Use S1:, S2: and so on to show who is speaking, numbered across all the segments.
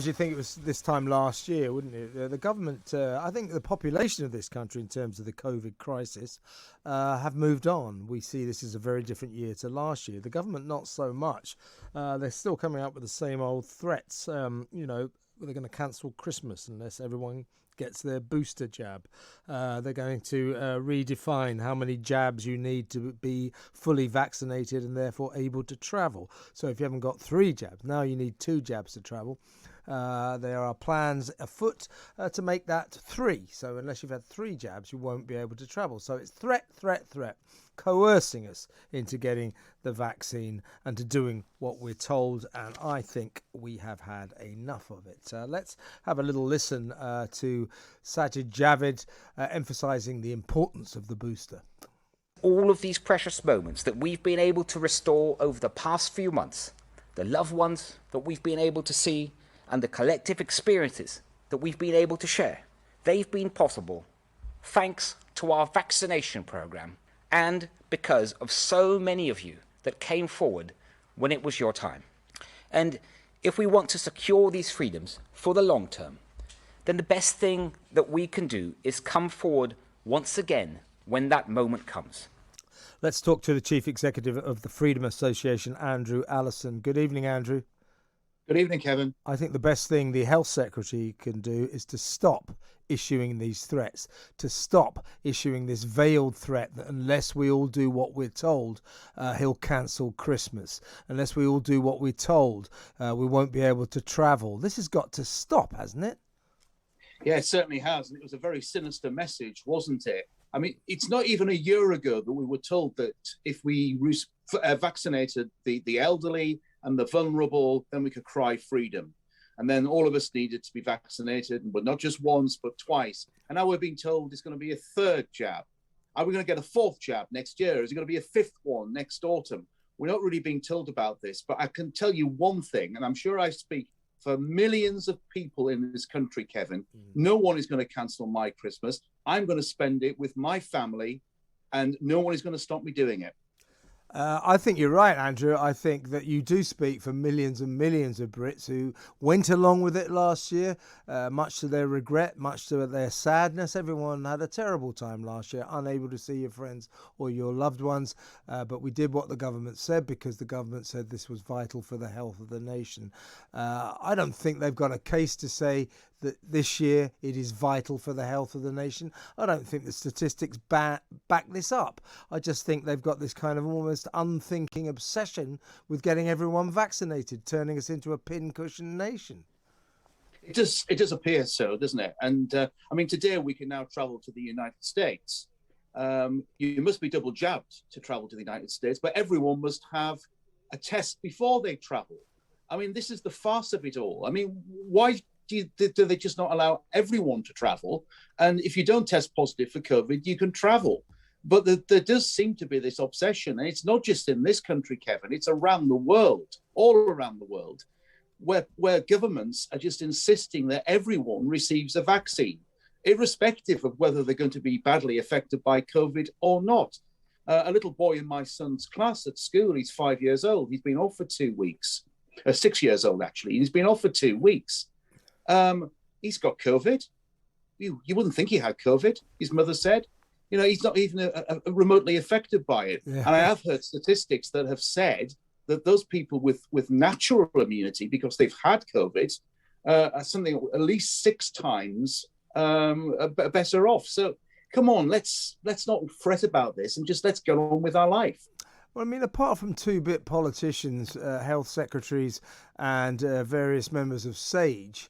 S1: You think it was this time last year, wouldn't it? The government, I think the population of this country in terms of the COVID crisis have moved on. We see this is a very different year to last year. The government, not so much. They're still coming up with the same old threats. They're going to cancel Christmas unless everyone gets their booster jab. They're going to redefine how many jabs you need to be fully vaccinated and therefore able to travel. So if you haven't got 3 jabs, now you need 2 jabs to travel. There are plans afoot to make that 3. So unless you've had 3 jabs, you won't be able to travel. So it's threat, coercing us into getting the vaccine and to doing what we're told. And I think we have had enough of it. Let's have a little listen to Sajid Javid emphasising the importance of the booster.
S2: All of these precious moments that we've been able to restore over the past few months, the loved ones that we've been able to see, and the collective experiences that we've been able to share, they've been possible thanks to our vaccination program and because of so many of you that came forward when it was your time. And if we want to secure these freedoms for the long term, then the best thing that we can do is come forward once again when that moment comes.
S1: Let's talk to the Chief Executive of the Freedom Association, Andrew Allison. Good evening, Andrew.
S3: Good evening, Kevin.
S1: I think the best thing the Health Secretary can do is to stop issuing these threats, to stop issuing this veiled threat that unless we all do what we're told, he'll cancel Christmas. Unless we all do what we're told, we won't be able to travel. This has got to stop, hasn't it?
S3: Yeah, it certainly has. And it was a very sinister message, wasn't it? I mean, it's not even a year ago that we were told that if we vaccinated the elderly and the vulnerable, then we could cry freedom. And then all of us needed to be vaccinated, but not just once, but twice. And now we're being told it's going to be a 3rd jab. Are we going to get a 4th jab next year? Is it going to be a 5th one next autumn? We're not really being told about this, but I can tell you one thing, and I'm sure I speak for millions of people in this country, Kevin. No one is going to cancel my Christmas. I'm going to spend it with my family, and no one is going to stop me doing it.
S1: I think you're right, Andrew. I think that you do speak for millions and millions of Brits who went along with it last year, much to their regret, much to their sadness. Everyone had a terrible time last year, unable to see your friends or your loved ones. But we did what the government said because the government said this was vital for the health of the nation. I don't think they've got a case to say that this year it is vital for the health of the nation. I don't think the statistics back this up. I just think they've got this kind of almost unthinking obsession with getting everyone vaccinated, turning us into a pincushion nation.
S3: It does appear so, doesn't it? And I mean, today we can now travel to the United States. You must be double jabbed to travel to the United States, but everyone must have a test before they travel. I mean, this is the farce of it all. I mean, why do they just not allow everyone to travel? And if you don't test positive for COVID, you can travel. But there does seem to be this obsession, and it's not just in this country, Kevin, it's around the world, all around the world, where governments are just insisting that everyone receives a vaccine, irrespective of whether they're going to be badly affected by COVID or not. A little boy in my son's class at school, he's 5 years old, he's been off for 2 weeks, 6 years old actually, he's been off for 2 weeks. He's got COVID. You wouldn't think he had COVID, his mother said. You know, he's not even remotely affected by it. Yeah. And I have heard statistics that have said that those people with natural immunity, because they've had COVID, are something at least 6 times better off. So come on, let's not fret about this and just let's go on with our life.
S1: Well, I mean, apart from 2-bit politicians, health secretaries and various members of SAGE,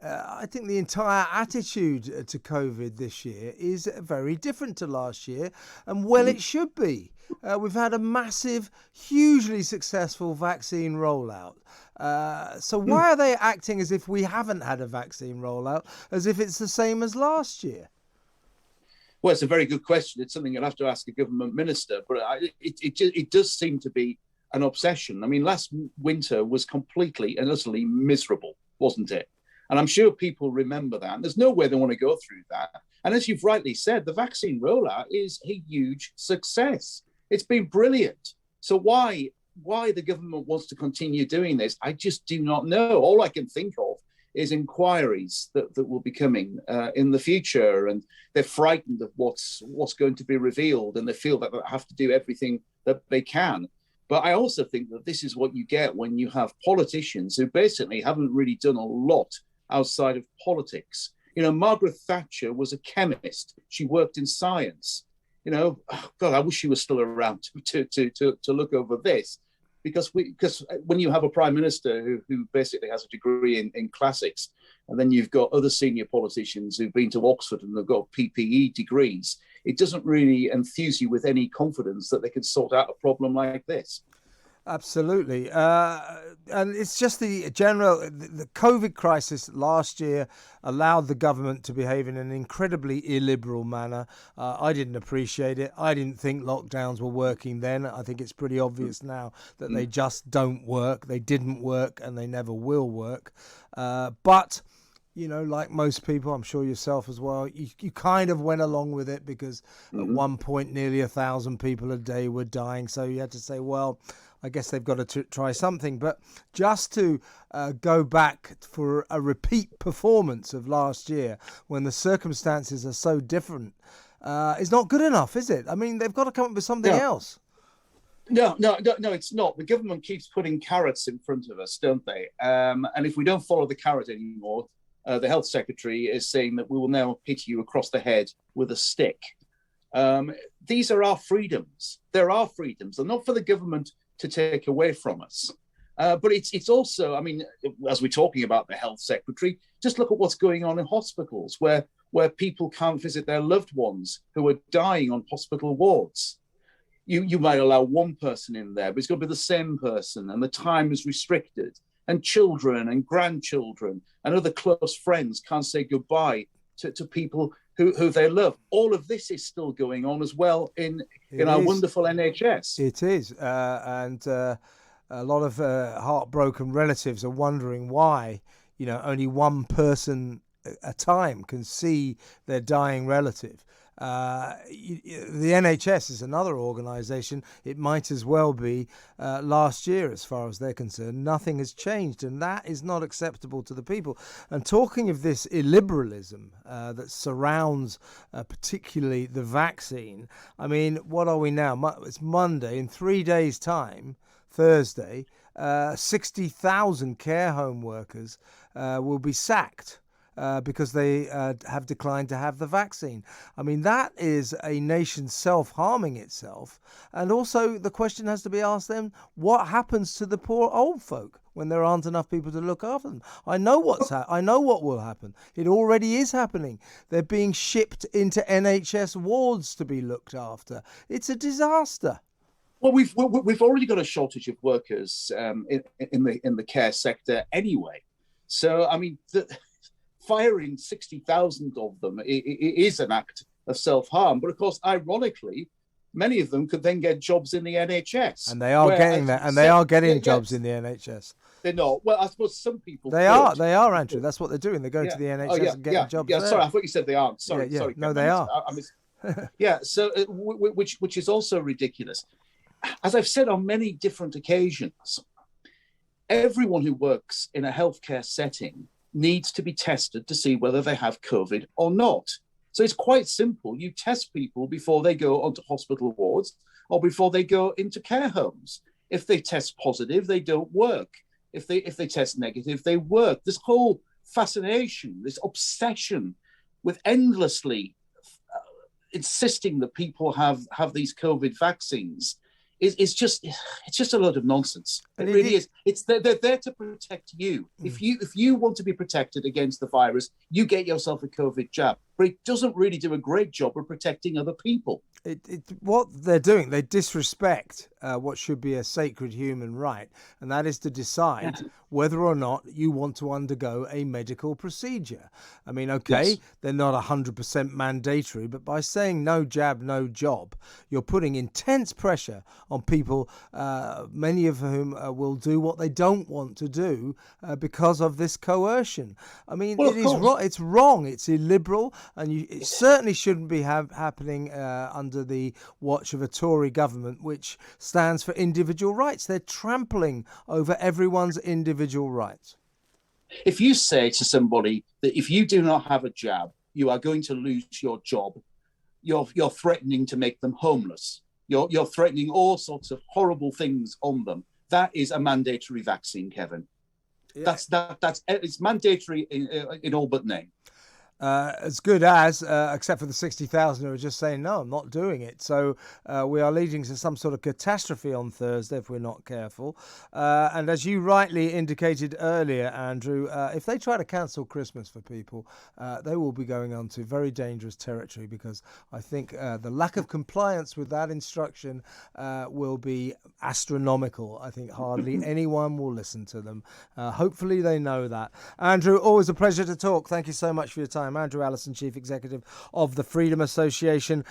S1: I think the entire attitude to COVID this year is very different to last year, and well, it should be. We've had a massive, hugely successful vaccine rollout. So why are they acting as if we haven't had a vaccine rollout, as if it's the same as last year?
S3: Well, it's a very good question. It's something you'll have to ask a government minister, but it does seem to be an obsession. I mean, last winter was completely and utterly miserable, wasn't it? And I'm sure people remember that. And there's no way they want to go through that. And as you've rightly said, the vaccine rollout is a huge success. It's been brilliant. So why the government wants to continue doing this, I just do not know. All I can think of is inquiries that will be coming in the future, and they're frightened of what's going to be revealed, and they feel that they have to do everything that they can. But I also think that this is what you get when you have politicians who basically haven't really done a lot outside of politics. You know, Margaret Thatcher was a chemist. She worked in science. You know, God, I wish she was still around to look over this, because when you have a prime minister who basically has a degree in classics, and then you've got other senior politicians who've been to Oxford and they've got PPE degrees, it doesn't really enthuse you with any confidence that they can sort out a problem like this.
S1: Absolutely. And it's just the COVID crisis last year allowed the government to behave in an incredibly illiberal manner. I didn't appreciate it. I didn't think lockdowns were working then. I think it's pretty obvious now that they just don't work. They didn't work and they never will work. But you know, like most people, I'm sure yourself as well, you kind of went along with it because at one point nearly 1,000 people a day were dying. So you had to say, well, I guess they've got to try something. But just to go back for a repeat performance of last year when the circumstances are so different is not good enough, is it? I mean, they've got to come up with something else.
S3: No, it's not. The government keeps putting carrots in front of us, don't they? And if we don't follow the carrot anymore, the health secretary is saying that we will now hit you across the head with a stick. These are our freedoms. They're our freedoms. They're not for the government to take away from us. But it's also, I mean, as we're talking about the health secretary, just look at what's going on in hospitals where people can't visit their loved ones who are dying on hospital wards. You might allow one person in there, but it's going to be the same person, and the time is restricted. And children and grandchildren and other close friends can't say goodbye to people who they love. All of this is still going on as well in our wonderful NHS.
S1: It is. And a lot of heartbroken relatives are wondering why, you know, only one person at a time can see their dying relative. The NHS is another organisation. It might as well be last year as far as they're concerned. Nothing has changed, and that is not acceptable to the people. And talking of this illiberalism that surrounds particularly the vaccine, I mean, what are we now? It's Monday. In 3 days' time, Thursday, 60,000 care home workers will be sacked. Because they have declined to have the vaccine. I mean, that is a nation self-harming itself. And also the question has to be asked then, what happens to the poor old folk when there aren't enough people to look after them? I know I know what will happen. It already is happening. They're being shipped into NHS wards to be looked after. It's a disaster.
S3: Well, we've already got a shortage of workers in the care sector anyway. So, I mean, firing 60,000 of them is an act of self-harm. But of course, ironically, many of them could then get jobs in the NHS.
S1: And they are getting that. And they are getting jobs in the NHS.
S3: They're not. Well, I suppose some people
S1: They are, Andrew. That's what they're doing. They're going to the NHS and getting jobs there.
S3: Sorry, I thought you said they aren't. Sorry.
S1: No, they are.
S3: So which is also ridiculous. As I've said on many different occasions, everyone who works in a healthcare setting needs to be tested to see whether they have COVID or not. So it's quite simple. You test people before they go onto hospital wards or before they go into care homes. If they test positive, they don't work. If they test negative, they work. This whole fascination, this obsession with endlessly insisting that people have these COVID vaccines it's just a load of nonsense. It really is. They're there to protect you. If you want to be protected against the virus, you get yourself a COVID jab. But it doesn't really do a great job of protecting other people.
S1: What they're doing, they disrespect what should be a sacred human right, and that is to decide whether or not you want to undergo a medical procedure. I mean, okay, they're not 100% mandatory, but by saying no jab, no job, you're putting intense pressure on people, many of whom will do what they don't want to do because of this coercion. I mean, it's wrong, it's illiberal, and it certainly shouldn't be happening under the watch of a Tory government, which stands for individual rights. They're trampling over everyone's individual rights.
S3: If you say to somebody that if you do not have a jab, you are going to lose your job, you're threatening to make them homeless. You're threatening all sorts of horrible things on them. That is a mandatory vaccine, Kevin. Yeah. That's it's mandatory in all but name.
S1: As good as, except for the 60,000 who are just saying, no, I'm not doing it. So we are leading to some sort of catastrophe on Thursday if we're not careful. And as you rightly indicated earlier, Andrew, if they try to cancel Christmas for people, they will be going on to very dangerous territory, because I think the lack of compliance with that instruction will be astronomical. I think hardly anyone will listen to them. Hopefully they know that. Andrew, always a pleasure to talk. Thank you so much for your time. Andrew Allison, Chief Executive of the Freedom Association.